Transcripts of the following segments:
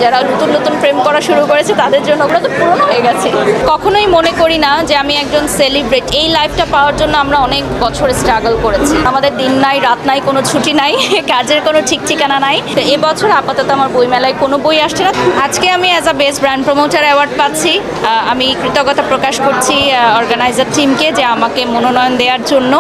যারা নতুন নতুন প্রেম করা শুরু করেছে তাদের জন্য ওগুলো তো পুরনো হয়ে গেছে। কখনোই মনে করি না যে আমি একজন সেলিব্রিটি। এই লাইফটা পাওয়ার জন্য আমরা অনেক বছর স্ট্রাগল করেছি। আমাদের দিন নাই রাত নাই, কোনো ছুটি নাই, কাজের কোনো ঠিক ঠিকানা নাই। তো এবছর আপাতত আমার বইমেলায় কোনো বই আসছে না। আজকে আমি as a best brand promoter award পাচ্ছি। আমি কৃতজ্ঞতা প্রকাশ করছি অর্গানাইজার টিমকে যে আমাকে মনোনয়ন দেওয়ার জন্য।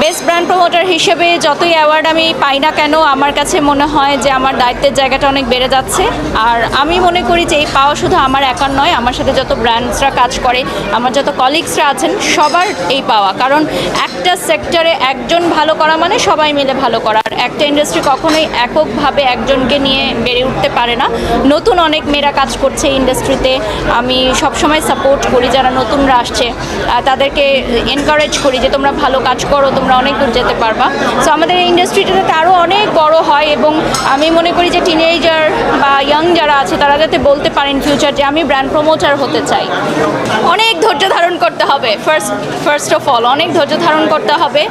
বেস্ট ব্র্যান্ড প্রমোটার হিসেবে যতই অ্যাওয়ার্ড আমি পাই না কেন, আমার কাছে মনে হয় যে আমার দায়িত্বের জায়গাটা অনেক বেড়ে যাচ্ছে। আর আমি মনে করি যে এই পাওয়া শুধু আমার একার নয়, আমার সাথে যত ব্র্যান্ডসরা কাজ করে, আমার যত কলিগসরা আছেন, সবার এই পাওয়া। কারণ একটা সেক্টরে একজন ভালো করা মানে সবাই মিলে ভালো করা। আর একটা ইন্ডাস্ট্রি কখনোই এককভাবে একজনকে নিয়ে বেড়ে উঠতে পারে না। নতুন অনেক মেয়েরা কাজ করছে ইন্ডাস্ট্রিতে, আমি সবসময় সাপোর্ট করি। যারা নতুনরা আসছে তাদেরকে এনকারেজ করি যে তোমরা ভালো কাজ করো, তোমরা অনেক দূর যেতে পারবা। সো আমাদের এই ইন্ডাস্ট্রিটাতে আরও অনেক বড় হয় এবং আমি মনে করি যে টিনেজার বা ইয়াং যারা আছে তারা যাতে বলতে পারেন ফিউচার যে আমি ব্র্যান্ড প্রমোটার হতে চাই। অনেক ধৈর্য ধারণ করতে হবে। ফার্স্ট অফ অল অনেক ধৈর্য ধারণ করতে হবে,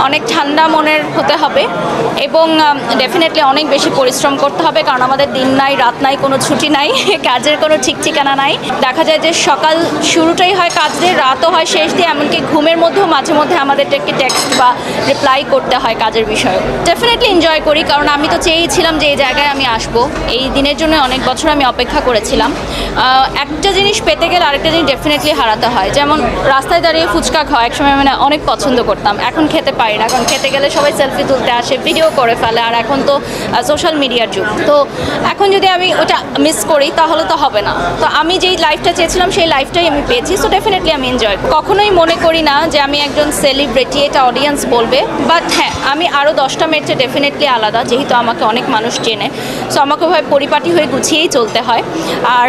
অনেক ঠান্ডা মনের হতে হবে এবং ডেফিনেটলি অনেক বেশি পরিশ্রম করতে হবে। কারণ আমাদের দিন নাই রাত নাই, কোনো ছুটি নাই, কাজের কোনো ঠিক ঠিকানা নাই। দেখা যায় যে সকাল শুরুটাই হয় কাজ দিয়ে, রাতও হয় শেষ দিয়ে, এমনকি ঘুমের মধ্যেও মাঝে মধ্যে আমাদেরকে টেক্সট বা রিপ্লাই করতে হয় কাজের বিষয়ে। ডেফিনেটলি এনজয় করি, কারণ আমি তো চেয়েছিলাম যে এই জায়গায় আমি আসবো। এই দিনের জন্য অনেক বছর আমি অপেক্ষা করেছিলাম। একটা জিনিস পেতে গেলে আরেকটা জিনিস ডেফিনেটলি হারাতে হয়। যেমন রাস্তায় দাঁড়িয়ে ফুচকা খাওয়া একসময় মানে অনেক পছন্দ করতাম, এখন খেতে পারি না। এখন খেতে গেলে সবাই সেলফি তুলতে আসে, ভিডিও করে ফেলে, আর এখন তো সোশ্যাল মিডিয়ার যুগ। তো এখন যদি আমি ওটা মিস করি তাহলে তো হবে না। তো আমি যেই লাইফটা চেয়েছিলাম সেই লাইফটাই আমি পেয়েছি। সো ডেফিনেটলি আমি এনজয় করি। কখনোই মনে করি না যে আমি একজন সেলিব্রিটি, এটা অডিয়েন্স বলবে। বাট হ্যাঁ, আমি আরও 10টা মেয়ের চেয়ে ডেফিনেটলি আলাদা, যেহেতু আমাকে অনেক মানুষ চেনে। সো আমাকে ভাবে পরিপাটি হয়ে গুছিয়েই চলতে হয়। আর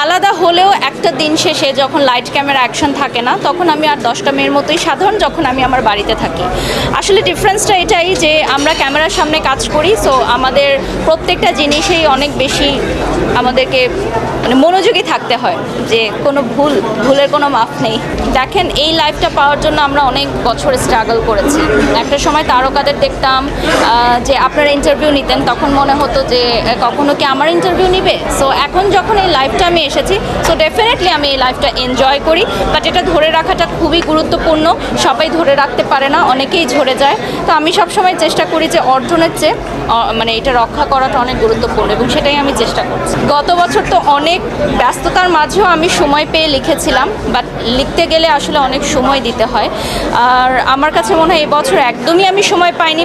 আলাদা হলেও একটা দিন শেষে যখন লাইট ক্যামেরা অ্যাকশন থাকে না, তখন আমি আর 10টা মেয়ের মতোই সাধারণ, যখন আমি আমার বাড়িতে থাকি। আসলে ডিফারেন্সটা এটাই যে আমরা ক্যামেরার সামনে কাজ করি, সো আমাদের প্রত্যেকটা জিনিসেই অনেক বেশি আমাদেরকে মানে মনোযোগী থাকতে হয়, যে কোনো ভুলের কোনো মাপ নেই। দেখেন, এই লাইফটা পাওয়ার জন্য আমরা অনেক বছর স্ট্রাগল করেছি। একটা সময় তারকাদের দেখতাম যে আপনারা ইন্টারভিউ নিতেন, তখন মনে হতো যে কখনো কি আমার ইন্টারভিউ নিবে। সো এখন যখন এই লাইফটা আমি এসেছি, সো ডেফিনেটলি আমি এই লাইফটা এনজয় করি। বাট এটা ধরে রাখাটা খুবই গুরুত্বপূর্ণ। সবাই ধরে রাখতে পারে না, অনেকেই ঝরে যায়। তো আমি সবসময় চেষ্টা করি যে অর্জনের চেয়ে মানে এটা রক্ষা করাটা অনেক গুরুত্বপূর্ণ, এবং সেটাই আমি চেষ্টা করছি। গত বছর তো অনেক ব্যস্ততার মাঝেও আমি সময় পেয়ে লিখেছিলাম, বাট লিখতে গেলে আসলে অনেক সময় দিতে হয়। আর আমার কাছে মনে হয় এই বছর একদমই আমি সময় পাইনি।